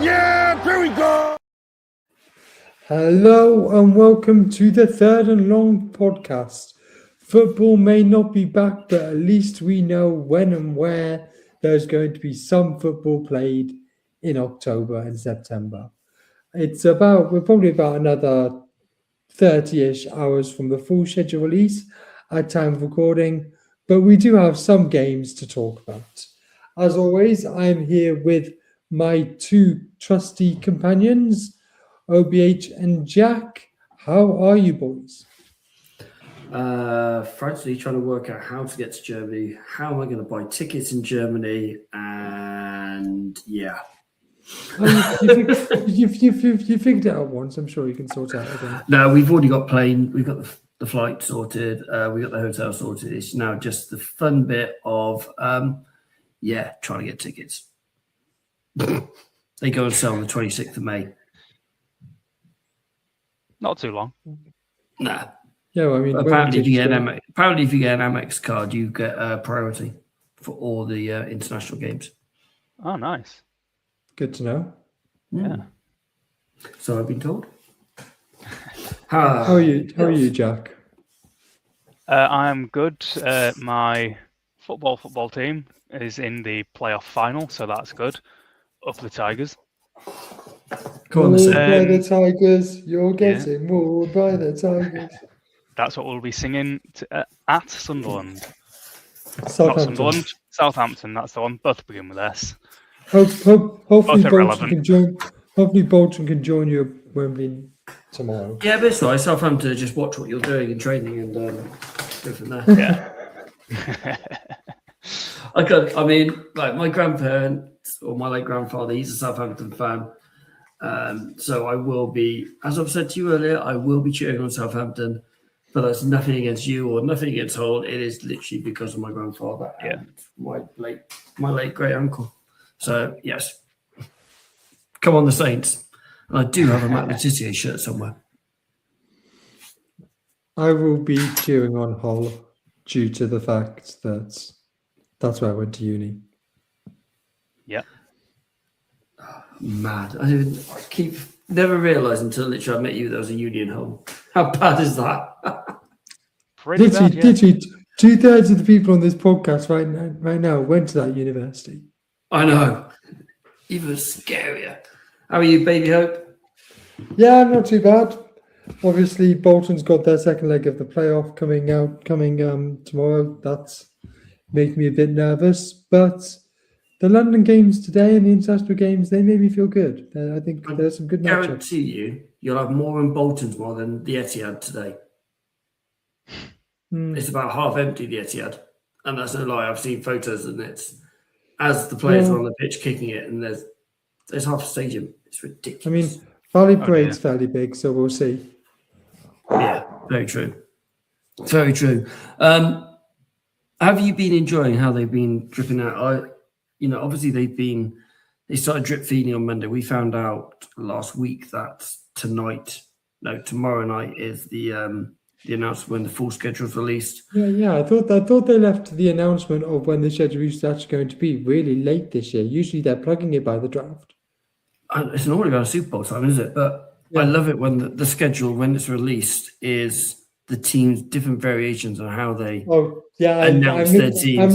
Yeah, here we go. Hello and welcome to the Third and Long podcast. Football may not be back, but at least we know when and where there's going to be some football played in October and September. We're probably about another 30-ish hours from the full schedule release at time of recording, but we do have some games to talk about. As always, I'm here with my two trusty companions, OBH and Jack. How are you boys? Frantically trying to work out how to get to Germany, how am I going to buy tickets in Germany, and yeah. You figured it out once. I'm sure you can sort it out again. No, we've already got we've got the flight sorted, we got the hotel sorted. It's now just the fun bit of trying to get tickets. They go on sale on the 26th of May. Not too long. Nah. Yeah, well, I mean, apparently if you get an Amex card, you get priority for all the international games. Oh, nice. Good to know. Yeah. So I've been told. How are you, Jack? I'm good. My football team is in the playoff final, so that's good. Up the Tigers. Go on, by the Tigers, you're getting mauled by the Tigers. That's what we'll be singing at Sunderland. Southampton. Not Sunderland, Southampton. That's the one. Both begin with S. Hopefully Bolton can join you at Wembley tomorrow. Yeah, but it's all right. Southampton, just watch what you're doing in training and go from there. Yeah. Like my grandparents or my late grandfather, he's a Southampton fan. So I will be, as I've said to you earlier, I will be cheering on Southampton. But that's nothing against you or nothing against Hull. It is literally because of my grandfather and my late great uncle. So yes, come on the Saints. And I do have a Matt Letizia shirt somewhere. I will be cheering on Hull due to the fact that that's where I went to uni. Yeah. Mad. I keep never realised until literally I met you there was a uni in Hull. How bad is that? Literally, 2/3 of the people on this podcast right now went to that university. I know. Even scarier. How are you, baby Hope? Yeah, not too bad. Obviously, Bolton's got their second leg of the playoff coming tomorrow. That's making me a bit nervous. But the London games today and the international games, they made me feel good. I think there's some good matchups. I guarantee you'll have more in Bolton tomorrow than the Etihad today. It's about half empty, the Etihad. And that's no lie. I've seen photos and it's as the players are on the pitch kicking it and there's half a stadium. It's ridiculous. I mean, Valley Parade's fairly big, so we'll see. Yeah, very true. Very true. Have you been enjoying how they've been dripping out? Obviously they started drip feeding on Monday. We found out last week that tomorrow night is the announcement when the full schedule is released. Yeah. I thought they left the announcement of when the schedule is actually going to be really late this year. Usually they're plugging it by the draft. It's normally about Super Bowl time, is it? But I love it when the schedule, when it's released, is the teams' different variations on how they announce their teams.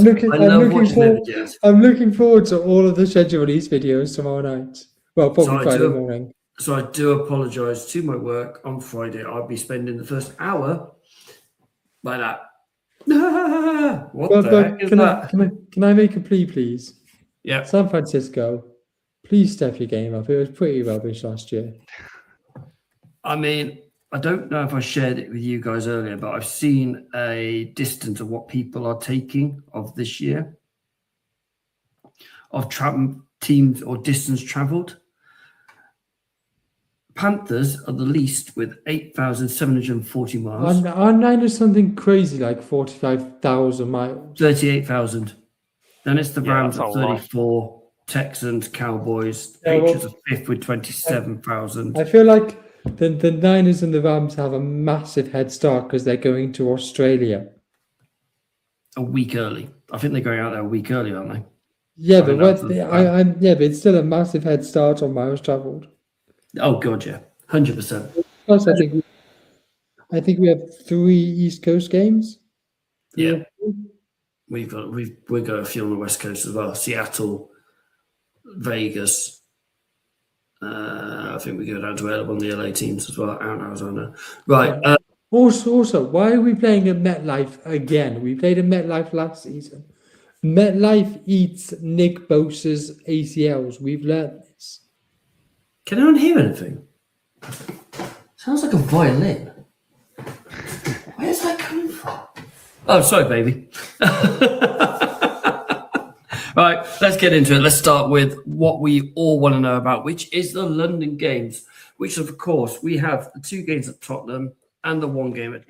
I'm looking forward to all of the schedule release videos tomorrow night. Well, probably Friday morning. So I do apologise to my work on Friday. I'll be spending the first hour like that. What the heck is that? Can I make a plea, please? Yeah. San Francisco, please step your game up. It was pretty rubbish last year. I mean, I don't know if I shared it with you guys earlier, but I've seen a distance of what people are taking of this year of teams or distance travelled. Panthers are the least with 8,740 miles. Our Niners something crazy like 45,000 miles. 38,000. Then it's the Rams at 34, Texans, Cowboys, Patriots are fifth with 27,000. I feel like the Niners and the Rams have a massive head start because they're going to Australia. A week early. I think they're going out there a week early, aren't they? Yeah, I mean, but that's but it's still a massive head start on miles travelled. oh god, yeah, 100%. Plus, I think we have 3 East Coast games. Three Yeah. or four. We've got a few on the West Coast as well. Seattle, Vegas. I think we go down to on the LA teams as well, out in Arizona. Right. Yeah. Also, why are we playing at MetLife again? We played at MetLife last season. MetLife eats Nick Bosa's ACLs. We've learned this. Can anyone hear anything? Sounds like a violin. Where's that coming from? Oh, sorry, baby. Right, let's get into it. Let's start with what we all want to know about, which is the London Games, which, of course, we have the 2 games at Tottenham and the 1 game at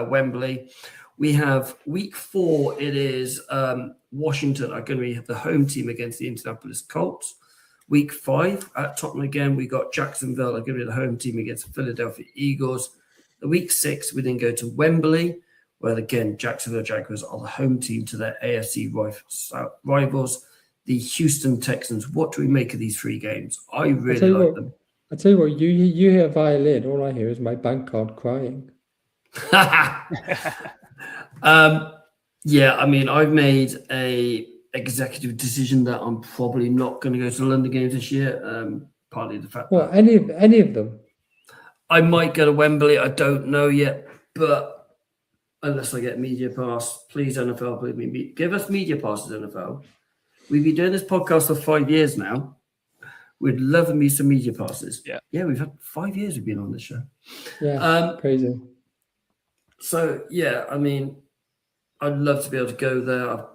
Wembley. We have week 4. It is Washington are going to be the home team against the Indianapolis Colts. Week 5 at Tottenham again, we got Jacksonville are going to be the home team against the Philadelphia Eagles. The week 6, we then go to Wembley, where again, Jacksonville Jaguars are the home team to their AFC rivals, the Houston Texans. What do we make of these 3 games? I really like them. I tell you what, you hear a violin, all I hear is my bank card crying. Yeah, I mean, I've made a executive decision that I'm probably not going to go to the London Games this year. Partly the fact Well, that any of them. I might go to Wembley. I don't know yet, but unless I get media pass, please NFL, please give us media passes, NFL. We've been doing this podcast for 5 years now. We'd love me some media passes. Yeah, we've had 5 years we've been on this show. Yeah, crazy. So yeah, I mean, I'd love to be able to go there.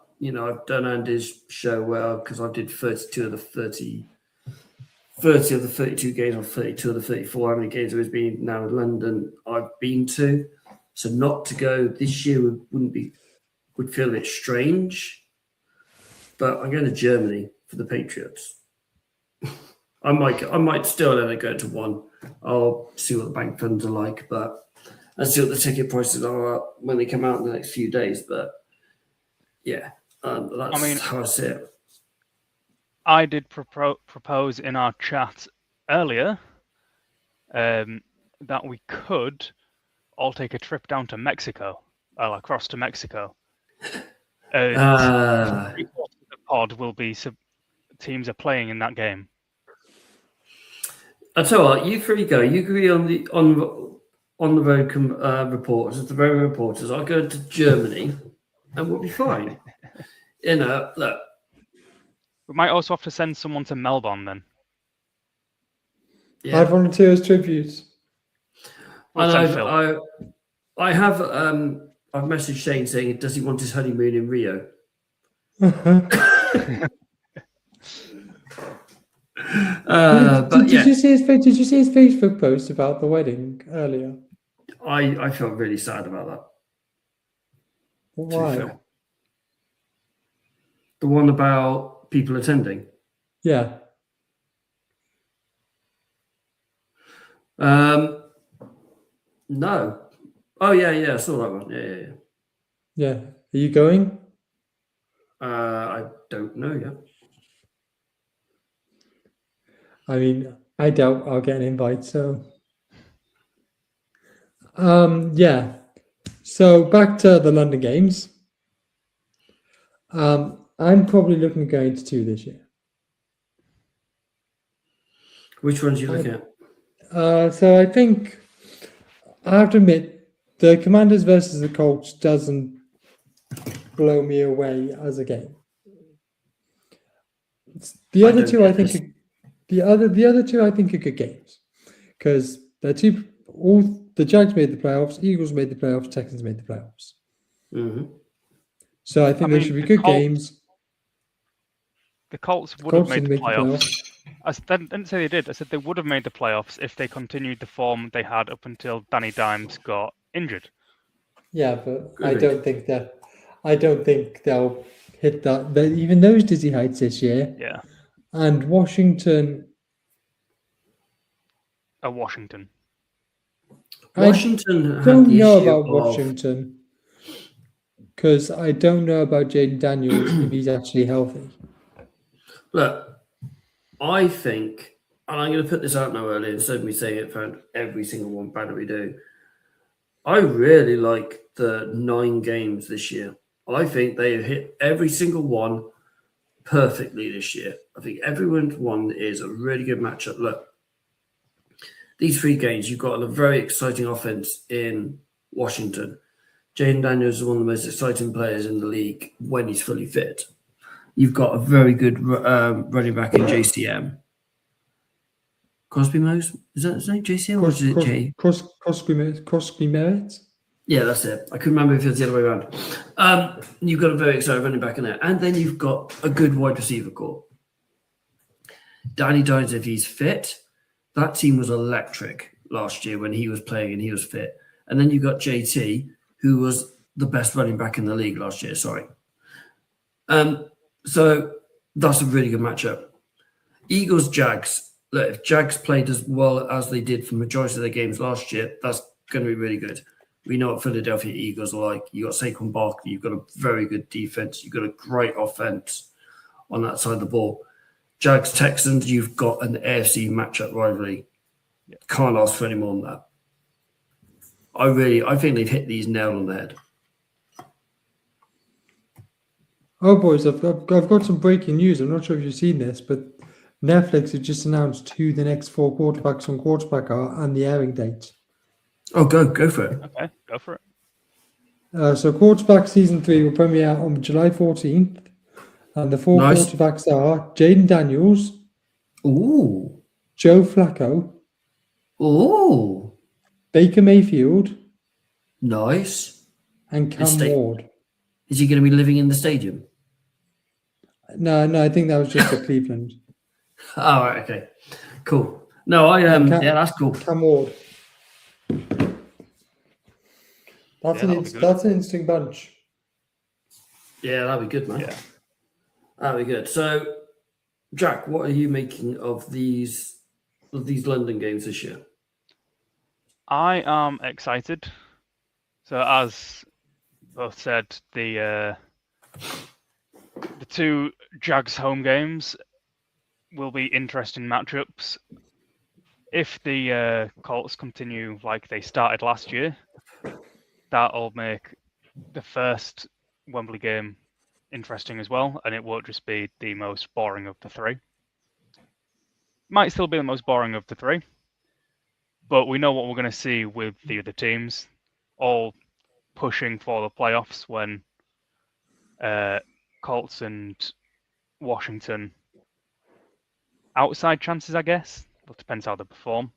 I've done Andy's show well because I did 30 of the 32 games or 32 of the 34. How many games there has been now in London I've been to. So not to go this year would feel a bit strange. But I'm going to Germany for the Patriots. I might still let it go to 1. I'll see what the bank funds are like, but I'll see what the ticket prices are when they come out in the next few days. But yeah, that's how I see it. I did propose in our chat earlier that we could all take a trip down to Mexico, across to Mexico. The pod will be teams are playing in that game. I tell you what, you 3 go. You agree on the road reporters, the road reporters. I'll go to Germany, and we'll be fine. Look. We might also have to send someone to Melbourne then. Yeah. I'd volunteer as tribute. And I have I've messaged Shane saying, does he want his honeymoon in Rio? Did you see his Facebook post about the wedding earlier? I felt really sad about that. Why? The one about people attending. Yeah. No. Oh yeah, I saw that one. Yeah. Yeah. Are you going? I don't know yet. I mean, I doubt I'll get an invite, so yeah. So back to the London Games. I'm probably looking at going to 2 this year. Which ones are you looking at? So I think I have to admit the Commanders versus the Colts doesn't blow me away as a game. The other two I think are good games because they're the Jags made the playoffs, Eagles made the playoffs, Texans made the playoffs. Mm-hmm. So I think they should be good games. The Colts would have made the playoffs. I didn't say they did. I said they would have made the playoffs if they continued the form they had up until Danny Dimes got injured. Yeah, but I don't think they'll hit that. Even those dizzy heights this year. Yeah. And Washington. Washington. Washington. I don't know about Washington because I don't know about Jaden Daniels if he's actually healthy. Look, I think, and I'm going to put this out now early instead of me saying it for every single one banner we do. I really like the 9 games this year. I think they have hit every single one perfectly this year. I think every one is a really good matchup. Look, these 3 games, you've got a very exciting offense in Washington. Jaden Daniels is one of the most exciting players in the league when he's fully fit. You've got a very good running back in JCM. Crosby Mose? Is that his name? JCM or is it J? Crosby Merritt. Yeah, that's it. I couldn't remember if it was the other way around. You've got a very exciting running back in there. And then you've got a good wide receiver core. Danny Dimes, if he's fit, that team was electric last year when he was playing and he was fit. And then you've got JT, who was the best running back in the league last year. Sorry. So that's a really good matchup. Eagles, Jags. Look, if Jags played as well as they did for the majority of their games last year, that's going to be really good. We know what Philadelphia Eagles are like. You've got Saquon Barkley. You've got a very good defense. You've got a great offense on that side of the ball. Jags, Texans, you've got an AFC matchup rivalry. Can't ask for any more than that. I think they've hit these nail on the head. Oh, boys, I've got some breaking news. I'm not sure if you've seen this, but Netflix has just announced who the next 4 quarterbacks on Quarterback are and the airing date. Oh, go for it. Okay, go for it. So Quarterback Season 3 will premiere on July 14th. And the 4 quarterbacks are Jaden Daniels, Ooh, Joe Flacco, ooh, Baker Mayfield, nice. and Cam Ward. Is he going to be living in the stadium? No, I think that was just for Cleveland. Oh, right, okay, cool. No, yeah, that's cool. Cam Ward. That's an interesting bunch. Yeah, that'd be good, man. Yeah. That'd be good. So, Jack, what are you making of these London games this year? I am excited. So, as both said, the 2 Jags home games will be interesting matchups. If the Colts continue like they started last year, that'll make the first Wembley game interesting as well, and it won't just be the most boring of the 3. Might still be the most boring of the 3, but we know what we're going to see with the other teams, all pushing for the playoffs when Colts and Washington outside chances, I guess. It depends how they perform.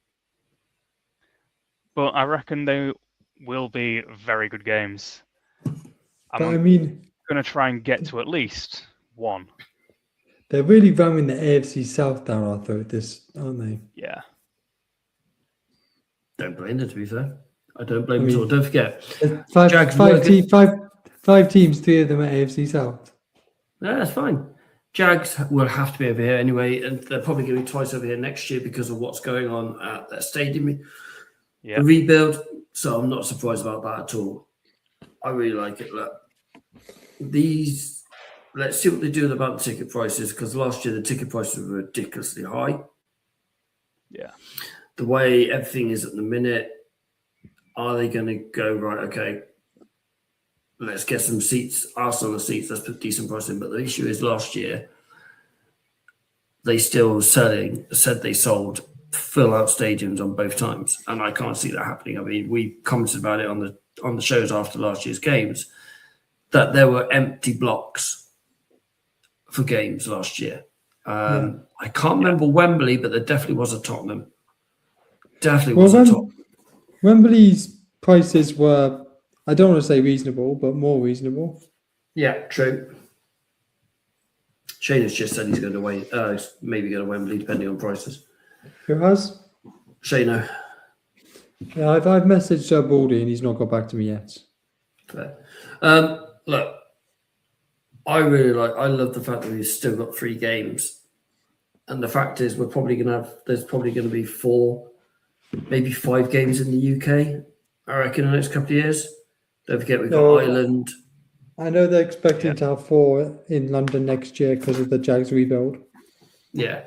But I reckon they will be very good games. I'm going to try and get to at least 1. They're really ramming the AFC South down our throat, aren't they? Yeah. Don't blame them, to be fair. I don't blame them at all. Don't forget. 5 teams, 3 of them are AFC South. No, that's fine. Jags will have to be over here anyway, and they're probably going to be twice over here next year because of what's going on at their stadium. The rebuild, so I'm not surprised about that at all. I really like it. Look, let's see what they do about the ticket prices, because last year the ticket prices were ridiculously high. Yeah. The way everything is at the minute, are they going to go, right, okay, let's get some seats, Arsenal seats, let's put decent price in. But the issue is last year, they still said they sold full-out stadiums on both times, and I can't see that happening. I mean, we commented about it on the shows after last year's games, that there were empty blocks for games last year. I can't remember Wembley, but there definitely was a Tottenham. Wembley's prices were, I don't want to say reasonable, but more reasonable. Yeah, true. Shane has just said he's going to maybe go to Wembley, depending on prices. Who has? Shane. Yeah, I've messaged Baldy and he's not got back to me yet. Fair. Look, I love the fact that we've still got 3 games. And the fact is there's probably going to be 4, maybe 5 games in the UK, I reckon, in the next couple of years. Don't forget we've got Ireland. I know they're expecting to have 4 in London next year because of the Jags rebuild. Yeah.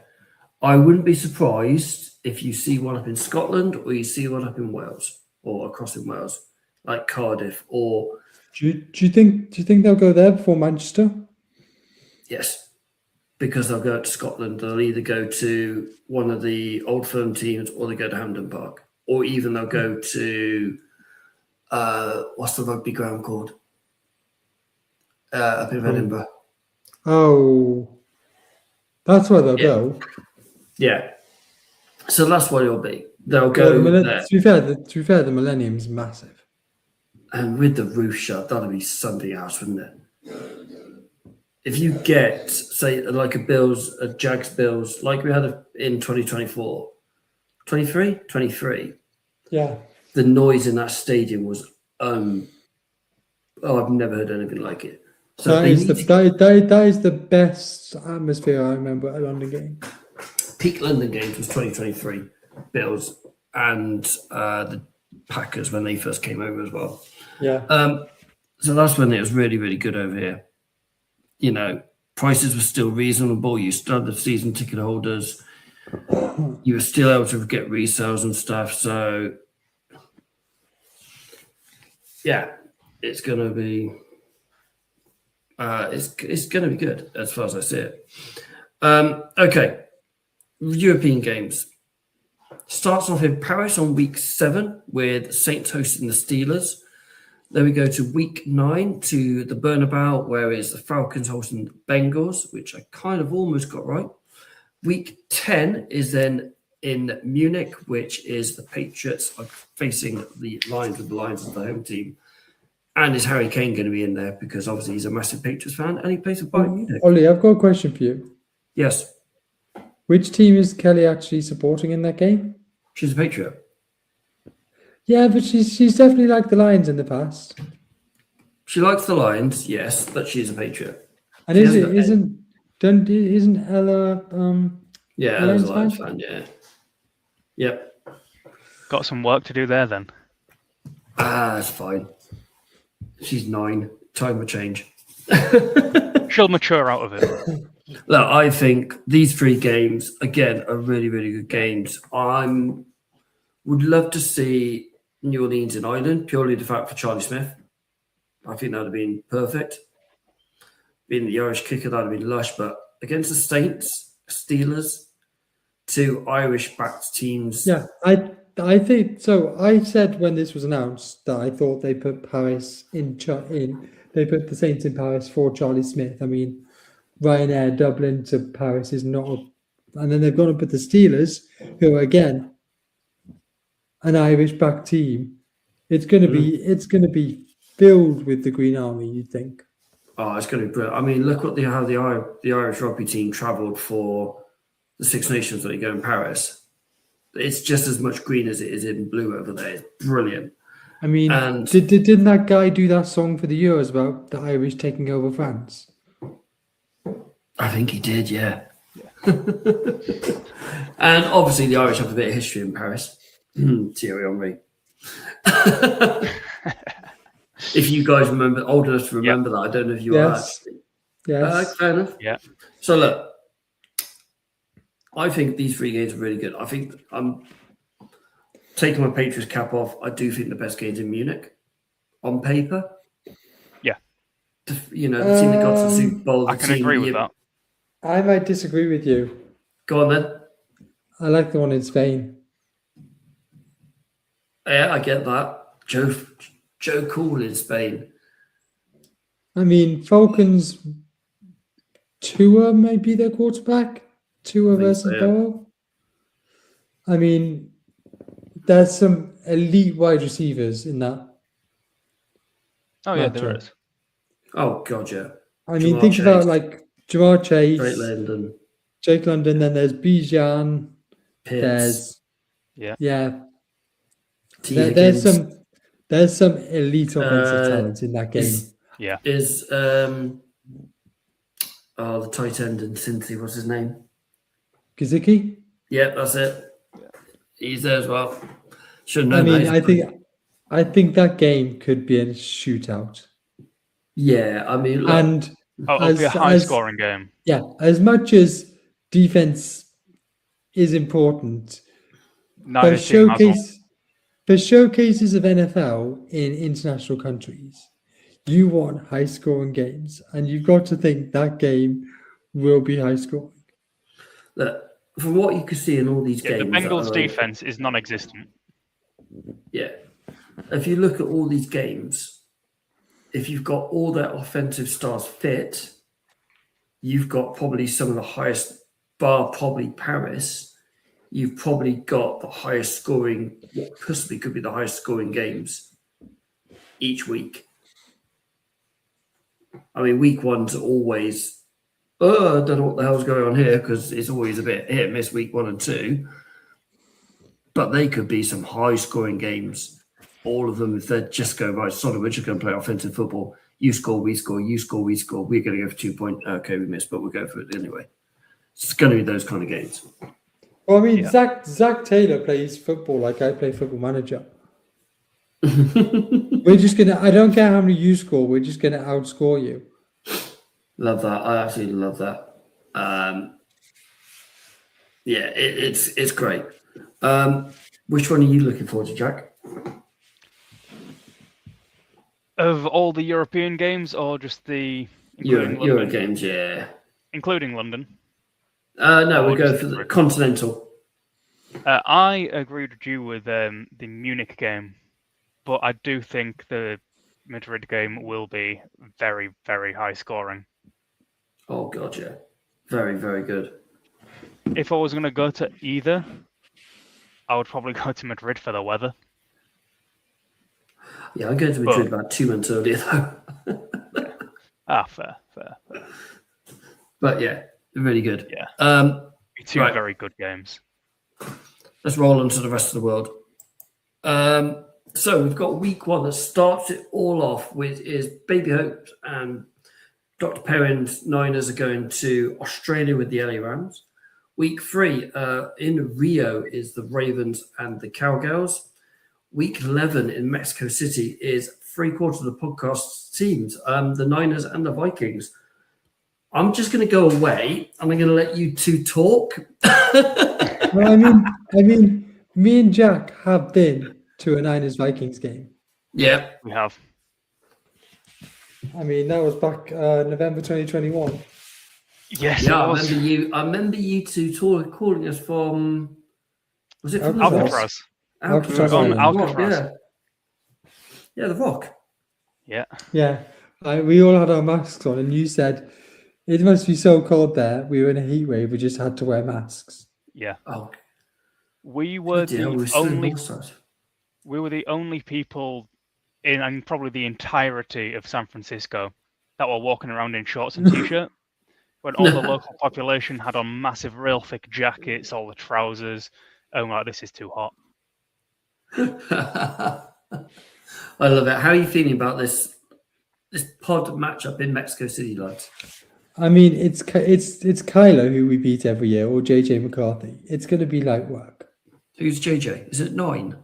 I wouldn't be surprised if you see one up in Scotland or you see one up in Wales or across in Wales, like Cardiff or Do you think they'll go there before Manchester? yes, because they'll go to Scotland. They'll either go to one of the Old Firm teams or they go to Hampden Park, or even they'll go to what's the rugby ground called up in Edinburgh. Oh, that's where they'll Yeah. go. Yeah, so that's what it'll be. They'll go there. To be fair, the Millennium's massive. And with the roof shut, that'd be something else, wouldn't it? If you get, say, like a Jags Bills, like we had in 2024, 23, Yeah. the noise in that stadium was, I've never heard anything like it. So That is the best atmosphere I remember at a London game. peak London games was 2023 Bills and the Packers when they first came over as well. Yeah. So that's when it was really, really good over here. You know, prices were still reasonable. You still had the season ticket holders. You were still able to get resales and stuff. So, yeah, it's going to be it's going to be good as far as I see it. Okay, European games. Starts off in Paris on week 7 with Saints hosting the Steelers. Then we go to week 9 to the Bernabeu, where it's the Falcons hosting the Bengals, which I kind of almost got right. Week 10 is then in Munich, which is the Patriots are facing the Lions, with the Lions as the home team. And is Harry Kane going to be in there? Because obviously he's a massive Patriots fan and he plays for Bayern Munich. Ollie, I've got a question for you. Yes. Which team is Kelly actually supporting in that game? She's a Patriot. Yeah, but she's definitely liked the Lions in the past. She likes the Lions, yes, but she's a Patriot. And isn't Ella Yeah, Ella's a Lions fan, yeah. Yep. Got some work to do there then. That's fine. She's 9. Time will change. She'll mature out of it. Look, I think these 3 games, again, are really, really good games. Would love to see New Orleans in Ireland, purely the fact for Charlie Smith. I think that would have been perfect. Being the Irish kicker, that would have been lush. But against the Saints, Steelers, 2 Irish-backed teams. Yeah, I think so. I said when this was announced that I thought they put Paris they put the Saints in Paris for Charlie Smith. I mean, Ryanair Dublin to Paris is not, and then they've gone to put the Steelers, who are again an Irish-backed team. It's going to be filled with the Green Army. You'd think. Oh, it's going to be brilliant. I mean, look what how the Irish rugby team travelled for the Six Nations that you go in Paris. It's just as much green as it is in blue over there. It's brilliant. I mean, and didn't that guy do that song for the Euros about the Irish taking over France? I think he did, yeah. And obviously the Irish have a bit of history in Paris. Thierry Henry. If you guys remember, old enough to remember that, I don't know if you are. Yes. Fair enough. Yeah. So look, I think these 3 games are really good. I think I'm taking my Patriots cap off. I do think the best game's in Munich on paper. Yeah. You know, the team that got to the Super Bowl. I can agree with that. I might disagree with you. Go on then. I like the one in Spain. Yeah, I get that. Joe Cool in Spain. I mean, Falcons, Tua may be their quarterback. Tua versus Burrow. I mean, there's some elite wide receivers in that. Oh, yeah, there is. Oh, God, yeah. I mean, think about like Jamar Chase, Jake London, then there's Bijan. Pitts. There's some elite offensive talent in that game. Is the tight end in Cincy, what's his name? Gesicki? Yeah, that's it. He's there as well. Should know. I mean, I think that game could be a shootout. Yeah, I mean, and it'll be a high-scoring game. Yeah, as much as defense is important. Neither team has one. For showcases of NFL in international countries, you want high scoring games, and you've got to think that game will be high scoring. Look, from what you can see in all these Yeah, the games, that Bengals' are- defense is non-existent. yeah. If you look at all these games, if you've got all their offensive stars fit, you've got probably some of the highest, bar probably Paris, you've probably got the highest scoring, what possibly could be the highest scoring games each week. I mean, week one's always, I don't know what the hell's going on here, because it's always a bit hit and miss week 1 and 2. But they could be some high scoring games. All of them, if they're just going, right, sorry, we're just going to play offensive football. You score, we score, you score, we score. We're going to go for 2 points. Okay, we missed, but we'll go for it anyway. It's going to be those kind of games. Well, I mean, Yeah. Zach Taylor plays football like I play Football Manager. We're just gonna. I don't care how many you score. We're just gonna outscore you. Love that. I absolutely love that. Yeah, it's great. Which one are you looking forward to, Jack? Of all the European games, or just the Euro games, yeah. including London? No, Or we'll go just for the Madrid? continental. I agreed with you with the Munich game, but I do think the Madrid game will be very, very high scoring. Oh god, yeah, very, very good. If I was going to go to either, I would probably go to Madrid for the weather. Yeah, I'm going to Madrid about 2 months earlier though. Fair. But yeah, really good. Yeah. Two right. very good games. Let's roll on to the rest of the world. So we've got week 1 that starts it all off with is Baby Hope and Dr. Perrin's Niners are going to Australia with the LA Rams. Week 3 in Rio is the Ravens and the Cowgirls. Week 11 in Mexico City is 3/4 of the podcast teams, the Niners and the Vikings. I'm just going to go away and I'm going to let you two talk. Well, I mean, me and Jack have been to a Niners Vikings game. Yeah, We have. I mean, that was back November 2021. Yes, yeah. it was. I remember you two calling us from. Was it from Alcatraz. Alcatraz. On Alcatraz. Yeah, the Rock. Yeah. Yeah, we all had our masks on, and you said it must be so cold there. We were in a heat wave. We just had to wear masks. Yeah. Oh, We were dear, the still in only. Northside. We were the only people in, and probably the entirety of San Francisco, that were walking around in shorts and t-shirt. When all the local population had on massive, real thick jackets, all the trousers. Oh my, this is too hot. I love it. How are you feeling about this pod matchup in Mexico City, lads? I mean, it's Kylo who we beat every year, or JJ McCarthy. It's going to be light work. Who's JJ? Is it 9?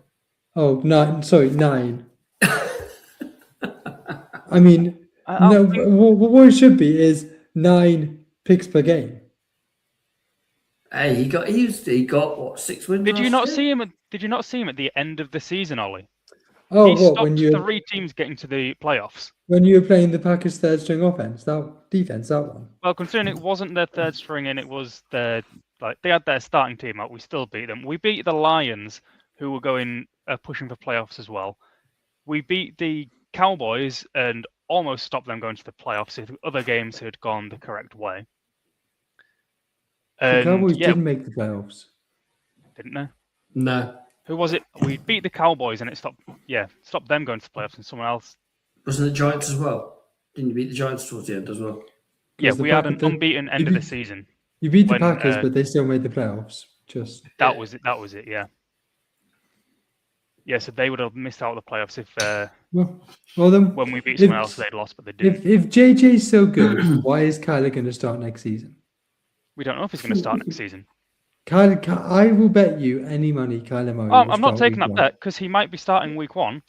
Oh, 9. Sorry, 9. I mean, what it should be is 9 picks per game. Hey, he got what, 6 wins? Did you not year? see him? Did you not see him at the end of the season, Ollie? Oh, He what stopped when you 3 teams getting to the playoffs. when you were playing the Packers third string defense, that one. Well, considering it wasn't their third string and it was their they had their starting team out, we still beat them. We beat the Lions, who were going pushing for playoffs as well. We beat the Cowboys and almost stopped them going to the playoffs if other games had gone the correct way. The Cowboys yeah, didn't make the playoffs. didn't they? No. Who was it? We beat the Cowboys and it stopped them going to the playoffs and someone else. Wasn't it Giants as well? Didn't you beat the Giants towards the end as well? Yeah, the we had an Packers- unbeaten end of the season. You beat the When, Packers, but they still made the playoffs. Just That was it, yeah. Yeah, so they would have missed out on the playoffs if well then when we beat someone else they'd lost, but they didn't. if JJ's so good, why is Kyler going to start next season? We don't know if he's going to start next season. I will bet you any money Kyler Murray. Oh, will I'm not start taking week that one. bet because he might be starting week 1,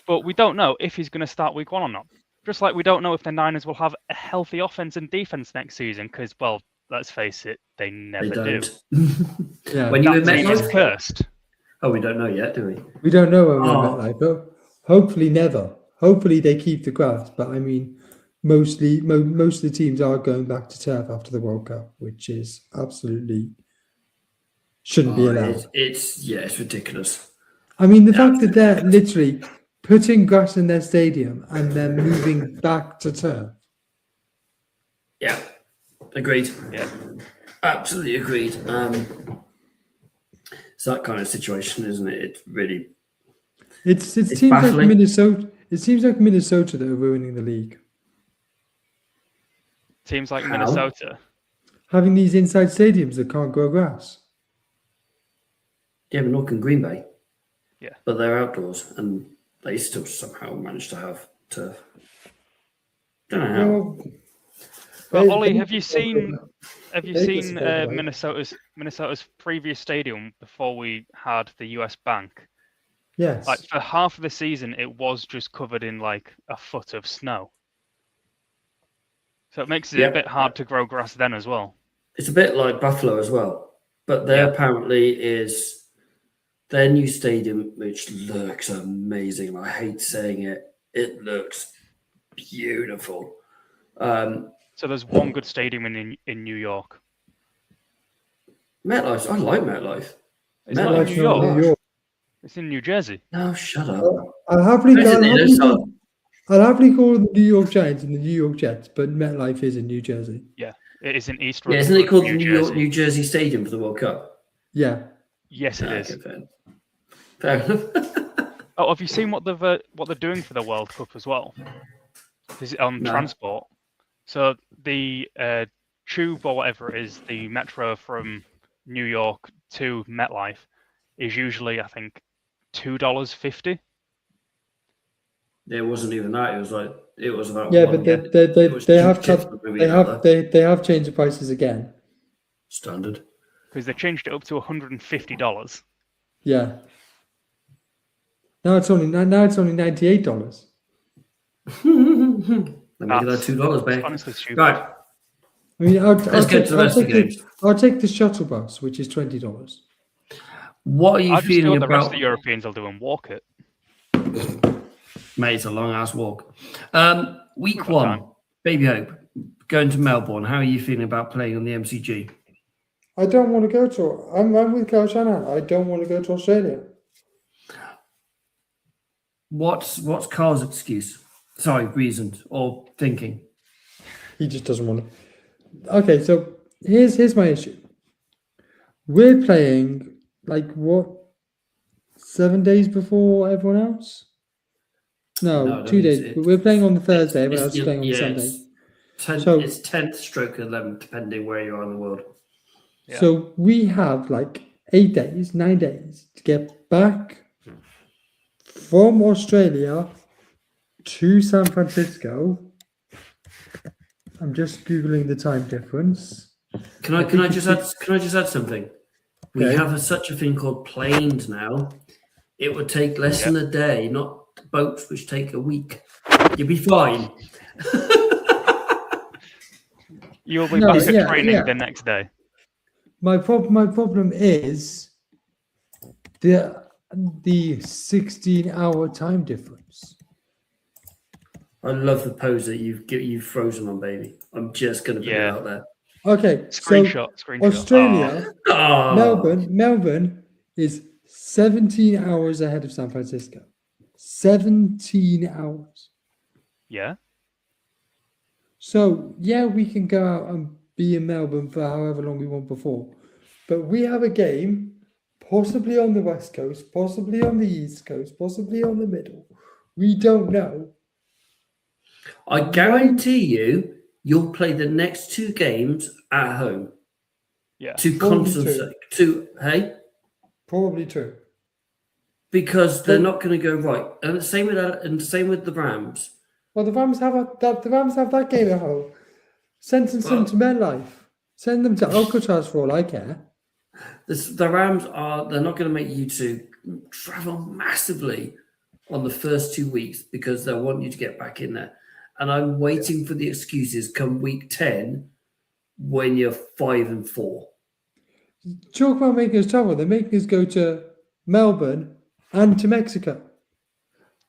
but we don't know if he's going to start week 1 or not. Just like we don't know if the Niners will have a healthy offense and defense next season because, well, let's face it, they They never do. don't. Yeah. When you were That team is MetLife? cursed. Oh, we don't know yet, do we? We don't know when we're Oh. MetLife, but hopefully never. Hopefully they keep the grass. But I mean, most of the teams are going back to turf after the World Cup, which is absolutely shouldn't be allowed. It's ridiculous. I mean, the fact that they're literally putting grass in their stadium and then moving back to turf. Yeah, agreed. Yeah. Absolutely agreed. It's that kind of situation, isn't it? It really. It seems baffling. like Minnesota. It seems like Minnesota that are ruining the league. Teams like How? Minnesota. Having these inside stadiums that can't grow grass. Yeah, but not in Green Bay. Yeah. But they're outdoors and they still somehow manage to have turf. Don't know how. Well, Ollie, have you seen Vegas, by the way. Minnesota's previous stadium before we had the US Bank? Yes. Like for half of the season, it was just covered in like a foot of snow. So it makes it a bit hard to grow grass then as well. It's a bit like Buffalo as well. But there apparently is their new stadium, which looks amazing. I hate saying it. It looks beautiful. So there's one good stadium in New York. MetLife. I like MetLife. Is it in New York? New York. It's in New Jersey. No, shut up. I'll happily Listen, call the New York Giants and the New York Jets, but MetLife is in New Jersey. Yeah, it is in East. Yeah, isn't it called the New Jersey Stadium for the World Cup? Yeah. Yes, it is. Okay, fair enough. Oh, have you seen what they're doing for the World Cup as well? Transport. So the tube or whatever it is, the metro from New York to MetLife is usually, I think, $2.50. It wasn't even that. It was about but they have changed the prices again. Standard. Because they changed it up to $150. Yeah. Now it's only $98. Let me get that $2 back. Honestly stupid. Right. I mean, I'll take the shuttle bus, which is $20. What are you I just feeling feel the rest about? of the Europeans will do and walk it. Mate, it's a long ass walk. Week We've got 1, time. Baby Hope, going to Melbourne. How are you feeling about playing on the MCG? I don't want to go to. I'm with Coach Shannon. I don't want to go to Australia. What's Carl's excuse? Sorry, reason or thinking? He just doesn't want to. Okay, so here's my issue. We're playing 7 days before everyone else? No, 2 days. We're playing on the Thursday. Everyone else is playing on the Sunday. It's 10th stroke 11th, depending where you are in the world. Yeah. So we have 8 days, 9 days to get back from Australia to San Francisco. I'm just Googling the time difference. Can I just add something? We Okay. have such a thing called planes now. It would take less than a day, not boats, which take a week. You'll be fine. You'll be back at training the next day. My problem is the 16-hour time difference. I love the pose that you've frozen on, baby. I'm just going to put it out there. Okay, Screenshot. Australia, Oh. Melbourne is 17 hours ahead of San Francisco. 17 hours. Yeah. So, we can go out and be in Melbourne for however long we want before. But we have a game, possibly on the West Coast, possibly on the East Coast, possibly on the middle. We don't know. I guarantee you'll play the next 2 games at home. Yeah. To concentrate. Probably true. Because they're not going to go right. And the same with the Rams. Well, the Rams have that game at home. Send them to MetLife. Send them to Alcatraz for all I care. The Rams they're not going to make you to travel massively on the first 2 weeks because they want you to get back in there. And I'm waiting for the excuses come week 10 when you're 5-4. Talk about making us travel. They're making us go to Melbourne and to Mexico.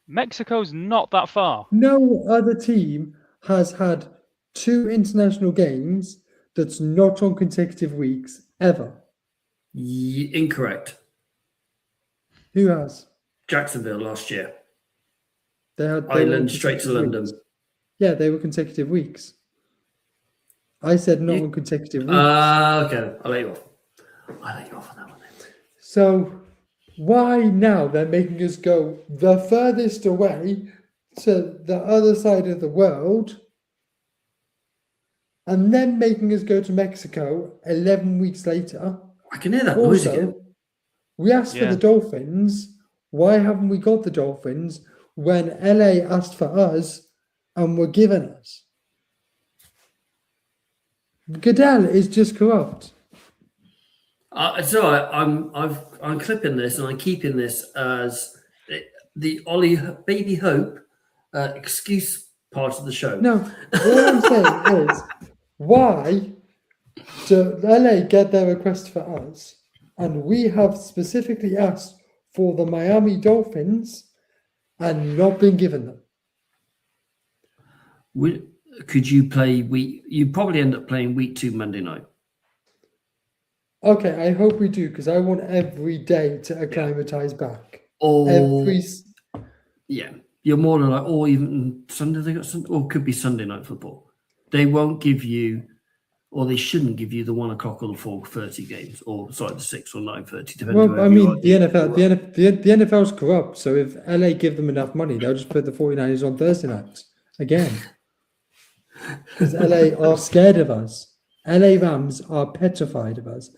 Mexico's not that far. No other team has had 2 international games that's not on consecutive weeks ever. Incorrect. Who has? Jacksonville last year. They were on Ireland straight to consecutive London. weeks. Yeah, they were consecutive weeks. I said not on consecutive weeks. Okay, I'll let you off. I'll let you off on that one then. So why now they're making us go the furthest away to the other side of the world and then making us go to Mexico 11 weeks later? I can hear that noise Also, again. we asked for Yeah. the Dolphins. Why haven't we got the Dolphins when LA asked for us and were given us? Goodell is just corrupt. So I'm clipping this and I'm keeping this as the Ollie Baby Hope excuse part of the show. No, all I'm saying is, why do LA get their request for us, and we have specifically asked for the Miami Dolphins and not been given them? Could you play week? You probably end up playing week 2 Monday night. Okay, I hope we do, because I want every day to acclimatize back. Or yeah, you're more than like, or even Sunday they got Sunday, or it could be Sunday night football. They won't give you, or they shouldn't give you the 1 o'clock or the 4:30 games, or sorry, the 6 or 9:30. Depending. Well, I mean, the NFL's corrupt, so if LA give them enough money, they'll just put the 49ers on Thursday nights again. Because LA are scared of us. LA Rams are petrified of us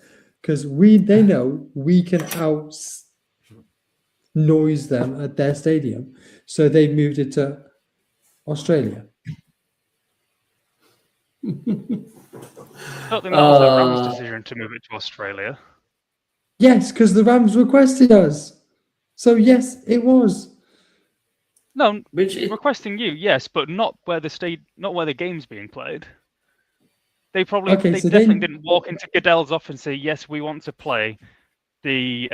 because they know we can out noise them at their stadium, so they've moved it to Australia. I don't think that was the Rams' decision to move it to Australia. Yes, because the Rams requested us. So yes, it was. No, requesting you, yes, but not where the game's being played. They definitely didn't walk into Goodell's office and say, yes, we want to play the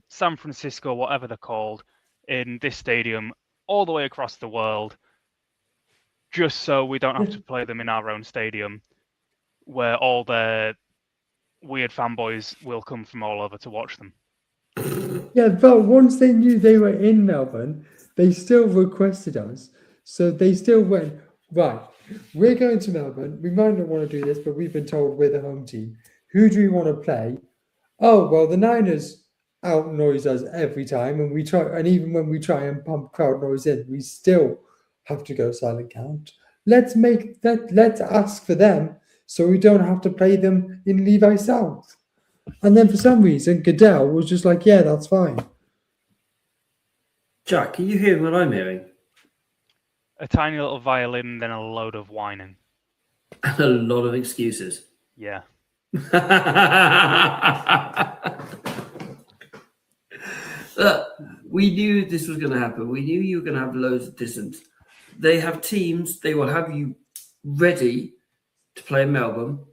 San Francisco, whatever they're called, in this stadium all the way across the world, just so we don't have to play them in our own stadium, where all the weird fanboys will come from all over to watch them. Yeah, but once they knew they were in Melbourne, they still requested us. So they still went, right, we're going to Melbourne. We might not want to do this, but we've been told we're the home team. Who do we want to play? Oh, well, the Niners out-noise us every time, and even when we try and pump crowd noise in, we still have to go silent count. Let's ask for them so we don't have to play them in Levi South. And then for some reason, Goodell was just like, yeah, that's fine. Jack, are you hearing what I'm hearing? A tiny little violin, then a load of whining. And a lot of excuses. Yeah. We knew this was going to happen. We knew you were going to have loads of distance. They have teams. They will have you ready to play in Melbourne.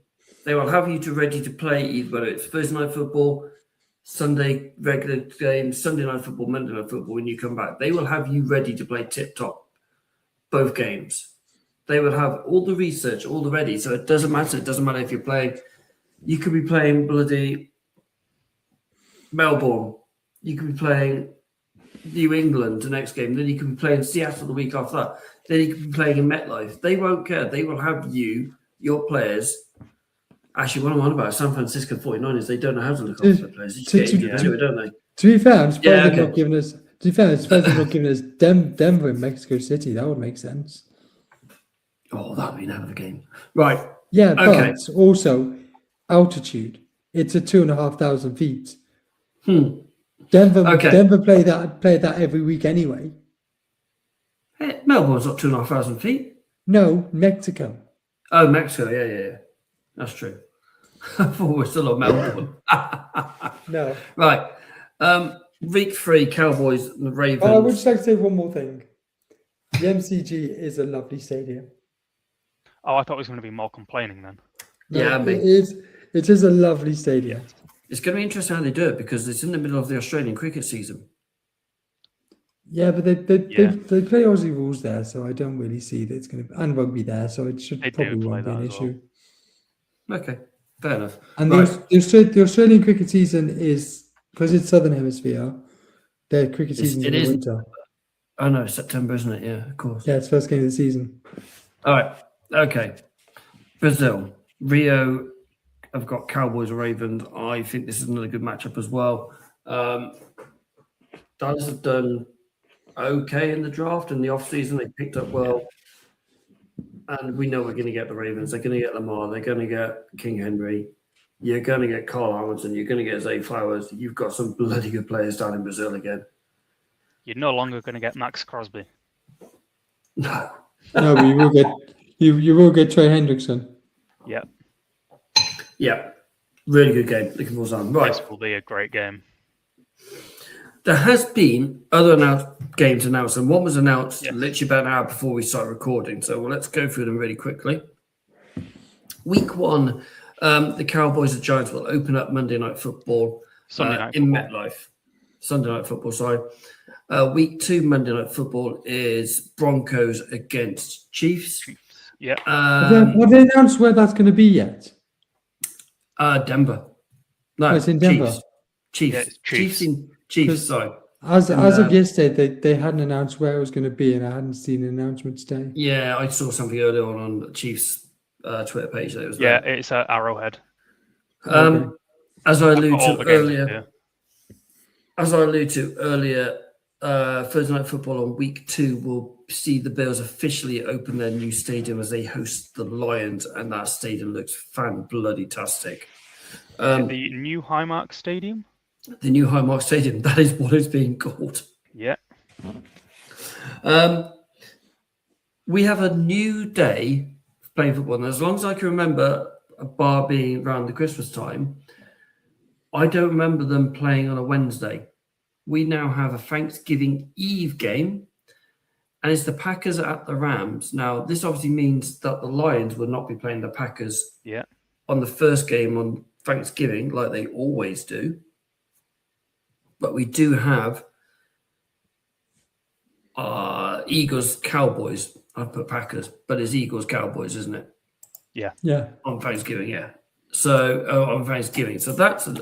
They will have you ready to play whether it's Thursday night football, Sunday regular games, Sunday night football, Monday night football. When you come back, they will have you ready to play tip-top both games. They will have all the research, all the ready. So it doesn't matter. It doesn't matter if you're playing. You could be playing bloody Melbourne. You could be playing New England the next game. Then you can be playing Seattle the week after that. Then you can be playing in MetLife. They won't care. They will have your players. Actually, what I'm on about San Francisco 49ers, they don't know how to look after their players. They just get injured to it, don't they? To be fair, I'm surprised they're not giving us. To be fair, I'm surprised they're not giving us Denver and Mexico City. That would make sense. Oh, that would be an hell of a game, right? Yeah, okay. But also altitude. It's at 2,500 feet. Denver play that every week anyway. Hey, Melbourne's not 2,500 feet. No, Mexico. Oh, Mexico. Yeah. That's true. I thought we're still on Melbourne. No. Right. Week 3, Cowboys and the Ravens. I would just like to say one more thing. The MCG is a lovely stadium. Oh, I thought it was going to be more complaining then. No, Yeah, it is. It is a lovely stadium. it's going to be interesting how they do it because it's in the middle of the Australian cricket season. Yeah, but they Yeah. play Aussie rules there, so I don't really see that it's going to and rugby there, so it should They do probably play won't be that an as well. issue. Okay, fair enough. And Right. the Australian cricket season is because it's Southern Hemisphere. Their cricket season's It in the is. winter. Oh no, September, isn't it? Yeah, of course. Yeah, it's first game of the season. All right. Okay. Brazil, Rio. I've got Cowboys, Ravens. I think this is another good matchup as well. Dallas have done okay in the draft and the offseason. They picked up well. And we know we're going to get the Ravens. They're going to get Lamar. They're going to get King Henry. You're going to get Carl Hamilton. You're going to get Zay Flowers. You've got some bloody good players down in Brazil again. You're no longer going to get Max Crosby. No. No, but you will get Trey Hendrickson. Yeah. Yeah. Really good game. Looking forward to that. Right. This will be a great game. There has been other games announced, and one was announced Yes. literally about an hour before we started recording. So let's go through them really quickly. Week 1, the Cowboys and Giants will open up Monday Night Football Sunday night in football. MetLife. Sunday Night Football, sorry. Week 2, Monday Night Football is Broncos against Chiefs. Yeah. Have they announced where that's going to be yet? Denver. No, Oh, it's in Denver. Chiefs. Yeah, it's Chiefs. Chiefs, sorry. As of yesterday, they hadn't announced where it was going to be, and I hadn't seen an announcement today. Yeah, I saw something earlier on the Chiefs Twitter page that it was Yeah, there. it's at Arrowhead. Okay. As I alluded All to the games earlier, Thursday Night Football on week 2 will see the Bills officially open their new stadium as they host the Lions, and that stadium looks fan-bloody-tastic. The new Highmark Stadium. The new Highmark Stadium, that is what it's being called. Yeah. We have a new day for playing football, and as long as I can remember, a bar being around the Christmas time, I don't remember them playing on a Wednesday. We now have a Thanksgiving Eve game, and it's the Packers at the Rams. Now, this obviously means that the Lions will not be playing the Packers Yeah. on the first game on Thanksgiving, like they always do. But we do have Eagles, Cowboys. I've put Packers, but it's Eagles, Cowboys, isn't it? Yeah. On Thanksgiving, yeah. So on Thanksgiving, so that's a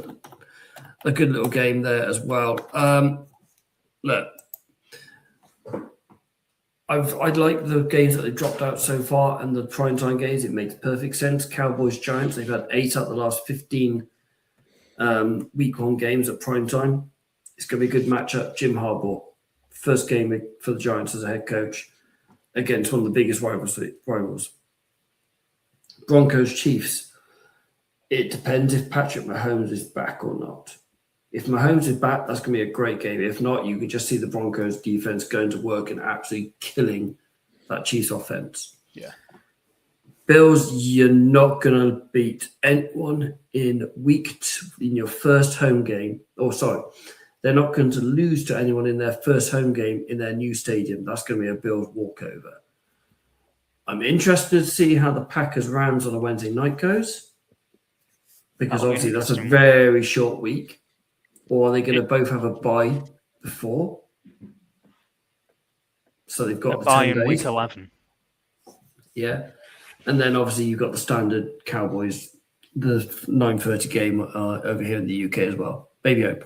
good little game there as well. Look, I like the games that they've dropped out so far, and the primetime games. It makes perfect sense. Cowboys, Giants. They've had 8 out of the last 15 week 1 games at primetime. It's going to be a good matchup. Jim Harbaugh, first game for the Giants as a head coach against one of the biggest rivals. Broncos, Chiefs. It depends if Patrick Mahomes is back or not. If Mahomes is back, that's going to be a great game. If not, you can just see the Broncos defense going to work and absolutely killing that Chiefs offense. Yeah. Bills, you're not going to beat anyone in in your first home game. They're not going to lose to anyone in their first home game in their new stadium. That's going to be a Bills walkover. I'm interested to see how the Packers-Rams on a Wednesday night goes, because obviously that's a very short week. Or are they going to both have a bye before? So they've got the bye 10 in days. week 11. Yeah. And then obviously you've got the standard Cowboys, the 9:30 game over here in the UK as well. Baby Hope.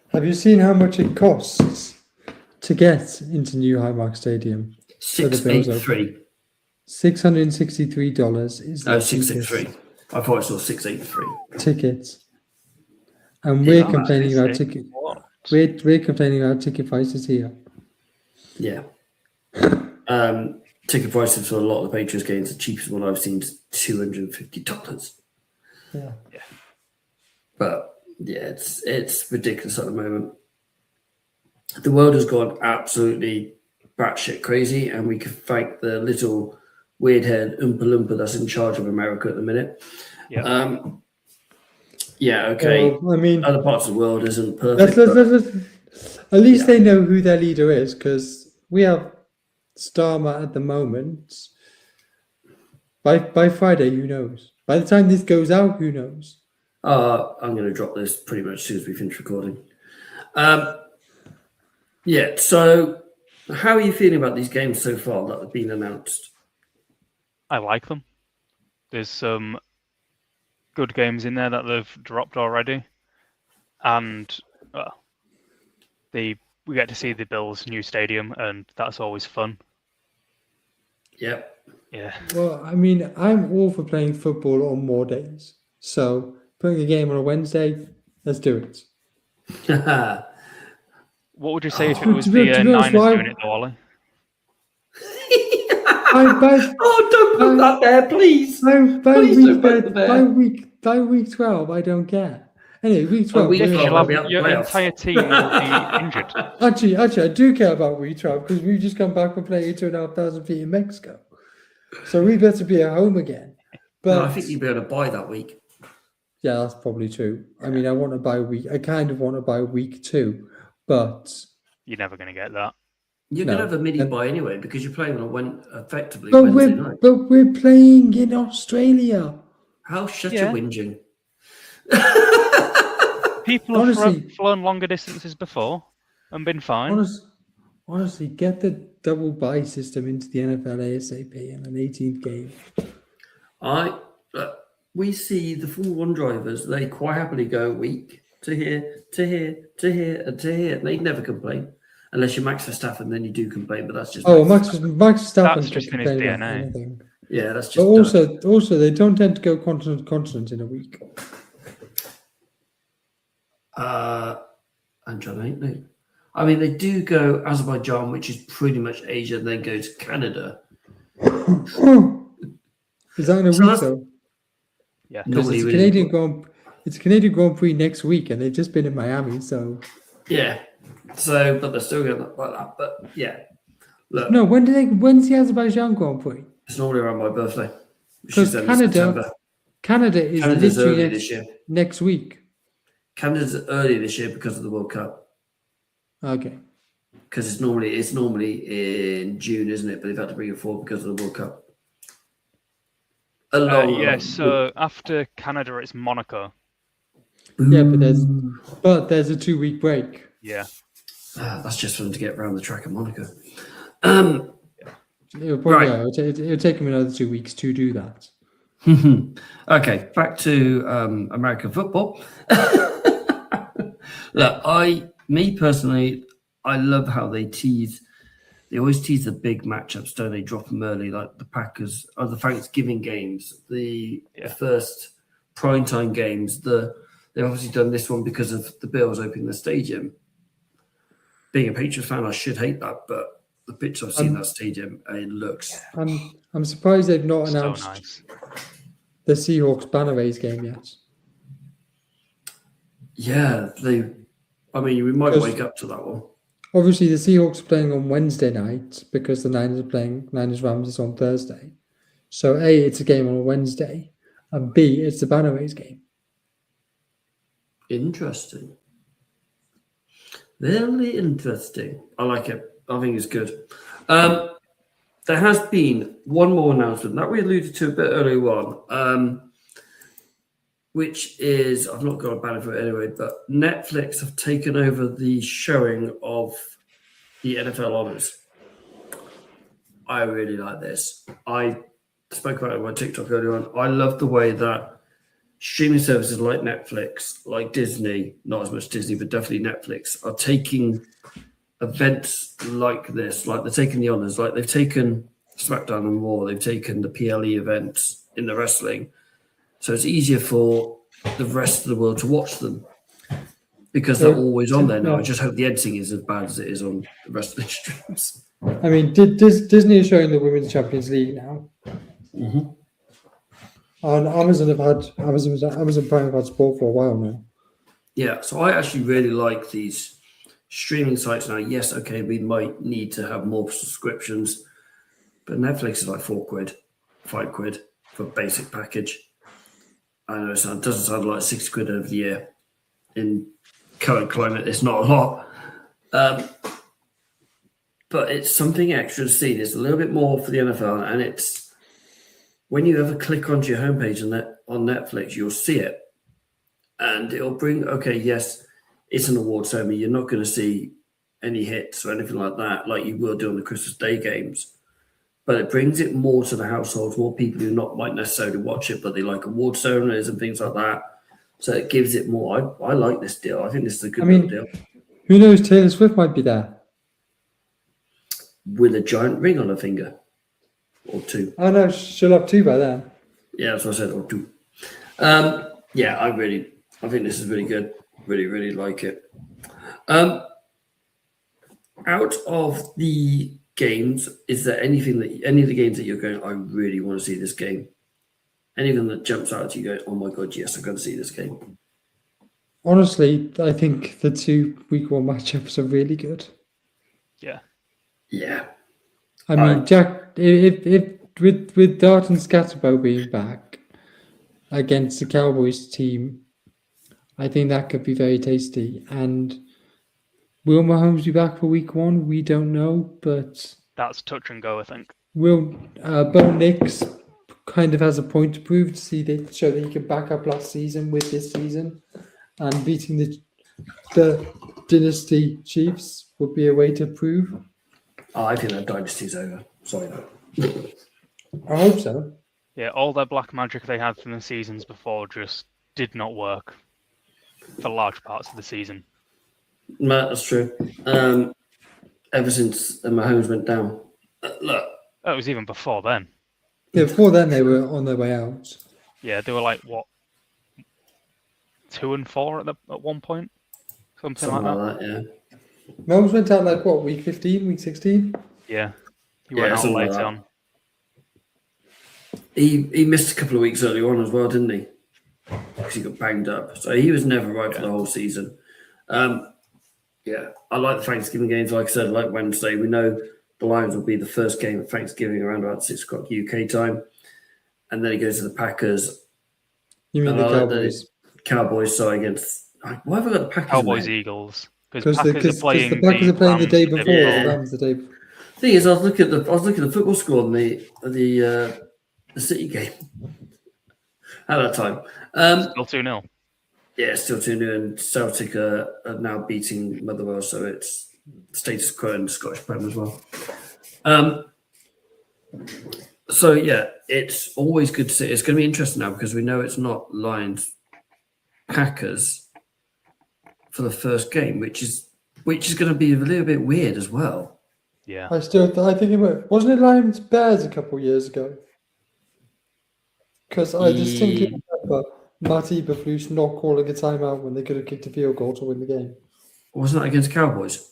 Have you seen how much it costs to get into New Highmark Stadium? $683. $663 is the No, cheapest 663. I thought I saw 683. tickets. And we're Yeah, complaining about it's ticket. what? We're complaining about ticket prices here. Yeah. Ticket prices for a lot of the Patriots games, the cheapest one I've seen is $250. Yeah. But yeah, it's ridiculous at the moment. The world has gone absolutely batshit crazy, and we can thank the little weird head Oompa Loompa that's in charge of America at the minute. Yeah. Yeah, okay. Well, I mean, Other parts of the world isn't perfect. at least they know who their leader is, because we have Starmer at the moment. By Friday, who knows? By the time this goes out, who knows? I'm going to drop this pretty much as soon as we finish recording. Yeah, so how are you feeling about these games so far that have been announced? I like them. There's some good games in there that they've dropped already, and we get to see the Bills' new stadium, and that's always fun. Yep. Yeah. Well, I mean, I'm all for playing football on more days. So putting a game on a Wednesday, let's do it. What would you say if it To was be the honest, Niners doing it, though, Ollie? Don't put that there, please. By week 12, I don't care. Anyway, week 12. week 12, You'll I'll be have, out the your playoffs. entire team will be injured. Actually, I do care about week 12 because we've just come back from playing 2,500 feet in Mexico. So we better be at home again. But No, I think you'd be able to buy that week. yeah, that's probably true. I mean, I want to buy I kind of want to buy week 2, but You're never going to get that. You're No. going to have a mini buy anyway because you're playing on effectively but Wednesday night. we're playing in Australia. How shut Yeah. your whinging? People have Honestly- flown longer distances before and been fine. Honestly, get the double buy system into the NFL ASAP in an 18th game. We see the Formula 1 drivers, they quite happily go a week to here, to here, to here, and to here. And they never complain. Unless you're Max Verstappen, then you do complain, but that's just Max Verstappen That's can just in his complain about DNA. anything. Yeah, that's just But also they don't tend to go continent to continent in a week. I'm trying to think now. I mean, they do go Azerbaijan, which is pretty much Asia, and then go to Canada. Is that in a So week that's- though? Yeah. Because Normally it's we- Canadian Grand Prix next week, and they've just been in Miami. So Yeah. So, but they're still going like that. But yeah, look, no, when's the Azerbaijan Grand Prix? it's normally around my birthday. Which Because is in Canada September. Canada is Canada's early literally this year. next week. Canada's early this year because of the World Cup. Okay. Because it's normally in June, isn't it? But they've had to bring it forward because of the World Cup. So after Canada, it's Monaco. Yeah, but there's a 2-week break. Yeah. That's just for them to get around the track of Monaco. It'll take them another 2 weeks to do that. Okay, back to American football. Look, me personally, I love how they tease. They always tease the big matchups, don't they? Drop them early, like the Packers or the Thanksgiving games, the first primetime games. They've obviously done this one because of the Bills opening the stadium. Being a Patriots fan, I should hate that, but the picture I've seen that stadium, it looks. I'm surprised they've not So announced nice. the Seahawks Banner Race game yet. Yeah, we might wake up to that one. Obviously, the Seahawks are playing on Wednesday night because the Niners are playing Niners-Rams is on Thursday. So A, it's a game on a Wednesday, and B, it's the Banner Race game. Interesting. Very interesting. I like it. I think it's good. There has been one more announcement that we alluded to a bit earlier on, which is, I've not got a banner for it anyway, but Netflix have taken over the showing of the NFL Honors. I really like this. I spoke about it on my TikTok earlier on. I love the way that streaming services like Netflix, like Disney, not as much Disney, but definitely Netflix, are taking events like this. Like they're taking the honors, like they've taken SmackDown and Raw, they've taken the PLE events in the wrestling. So it's easier for the rest of the world to watch them because they're always on there now. I just hope the editing is as bad as it is on the rest of the streams. I mean, Disney is showing the Women's Champions League now. Mm-hmm. And Amazon Prime have had sport for a while now. Yeah, so I actually really like these streaming sites now. Yes, okay, we might need to have more subscriptions, but Netflix is like £4, £5 for a basic package. I know it doesn't sound like £60 over the year. In current climate, it's not a lot. But it's something extra to see. There's a little bit more for the NFL, and it's when you ever click onto your homepage on Netflix, you'll see it. And it'll bring, okay, yes, it's an award ceremony. You're not going to see any hits or anything like that, like you will do on the Christmas Day games. But it brings it more to the households, more people who might necessarily watch it, but they like award ceremonies and things like that. So it gives it more. I like this deal. I think this is a good little deal. Who knows? Taylor Swift might be there. With a giant ring on her finger. Or 2. I know, she'll have 2 by then. Yeah, that's what I said, or 2. Yeah, I think this is really good. Really, really like it. Out of the games, is there any of the games that you're going, I really want to see this game? Anything that jumps out at you, go, oh my god, yes, I've got to see this game. Honestly, I think the 2 week 1 matchups are really good. Yeah. Yeah. I mean, Jack, if with Dart and Scatterbow being back against the Cowboys team, I think that could be very tasty. And will Mahomes be back for week 1? We don't know, but That's touch and go, I think. Will Bo Nix kind of has a point to prove to show that he can back up last season with this season, and beating the Dynasty Chiefs would be a way to prove. Oh, I think that dynasty's over. Sorry, no. I hope so. Yeah, all their black magic they had from the seasons before just did not work for large parts of the season. No, that's true. Ever since Mahomes went down. Look. It was even before then. Yeah, before then they were on their way out. Yeah, they were like, what, 2-4 at one point? Something like that. Yeah. Mahomes went out like what, week 15, week 16? Yeah. He went out late on. He missed a couple of weeks early on as well, didn't he? Because he got banged up. So he was never right for the whole season. Yeah, I like the Thanksgiving games. Like I said, like Wednesday, we know the Lions will be the first game at Thanksgiving around about 6 o'clock UK time. And then he goes to the Packers. You mean the Cowboys? Cowboys, sorry, against... Why have I got the Packers? Cowboys, Eagles. Because the Packers are playing the day before. The Rams the day before. The thing is, I was looking at the football score on the City game at that time. Still 2-0. Yeah, still 2-0, and Celtic are now beating Motherwell, so it's status quo in the Scottish Prem as well. So yeah, it's always good to see. It's going to be interesting now because we know it's not Lions Packers for the first game, which is going to be a little bit weird as well. Yeah, I think it wasn't it Lions Bears a couple of years ago. Because I distinctly remember Matt Eberflus not calling a timeout when they could have kicked a field goal to win the game. Wasn't that against Cowboys?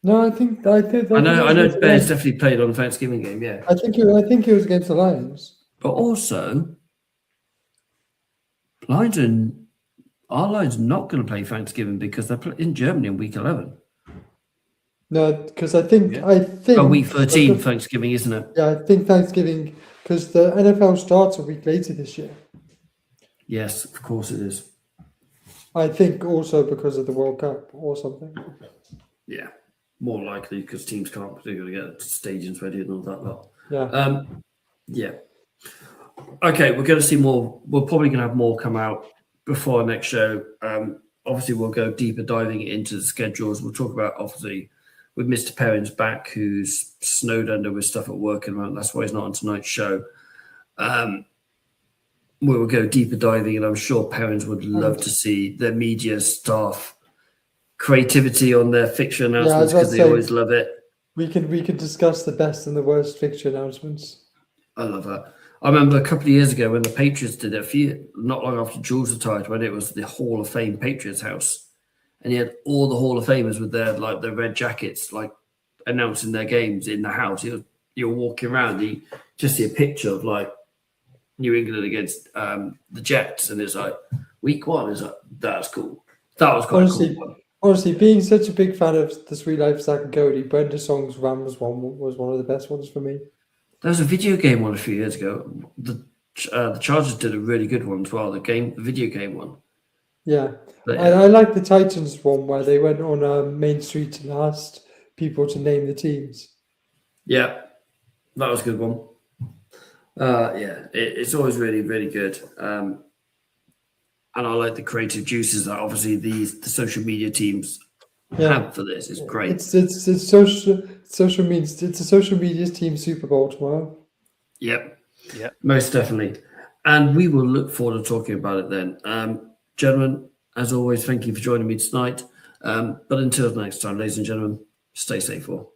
No, I think I know Bears definitely played on Thanksgiving game. Yeah, I think it was against the Lions. But also, our Lions are not going to play Thanksgiving because they're in Germany in week 11. No, because I think week 13 Thanksgiving, isn't it? Yeah, I think Thanksgiving because the NFL starts a week later this year. Yes, of course it is. I think also because of the World Cup or something. Yeah, more likely because teams can't particularly get stadiums ready and all that lot. Yeah. Yeah. Okay, we're going to see more. We're probably going to have more come out before our next show. Obviously, we'll go deeper diving into the schedules. We'll talk about, obviously, with Mr. Perrin's back, who's snowed under with stuff at work, and that's why he's not on tonight's show. We will go deeper diving, and I'm sure Perrins would love to see their media staff creativity on their fixture announcements because they always love it. We can discuss the best and the worst fixture announcements. I love that. I remember a couple of years ago when the Patriots did it, not long after Jules retired, when it was the Hall of Fame Patriots house, and he had all the Hall of Famers with their red jackets, announcing their games in the house. You're walking around, you just see a picture of New England against the Jets, and it's week 1 is that's cool. That was quite cool. Honestly, being such a big fan of The Sweet Life of Zack and Cody, Brenda Song's Rams one was one of the best ones for me. There was a video game one a few years ago. The Chargers did a really good one as well. The video game one. Yeah, I like the Titans one where they went on Main Street and asked people to name the teams. Yeah, that was a good one. It's always really, really good. And I like the creative juices that obviously the social media teams have for this. It's great. It's social media. It's a social media team Super Bowl tomorrow. Yep. Yeah. Most definitely. And we will look forward to talking about it then. Gentlemen, as always, thank you for joining me tonight. But until next time, ladies and gentlemen, stay safe all.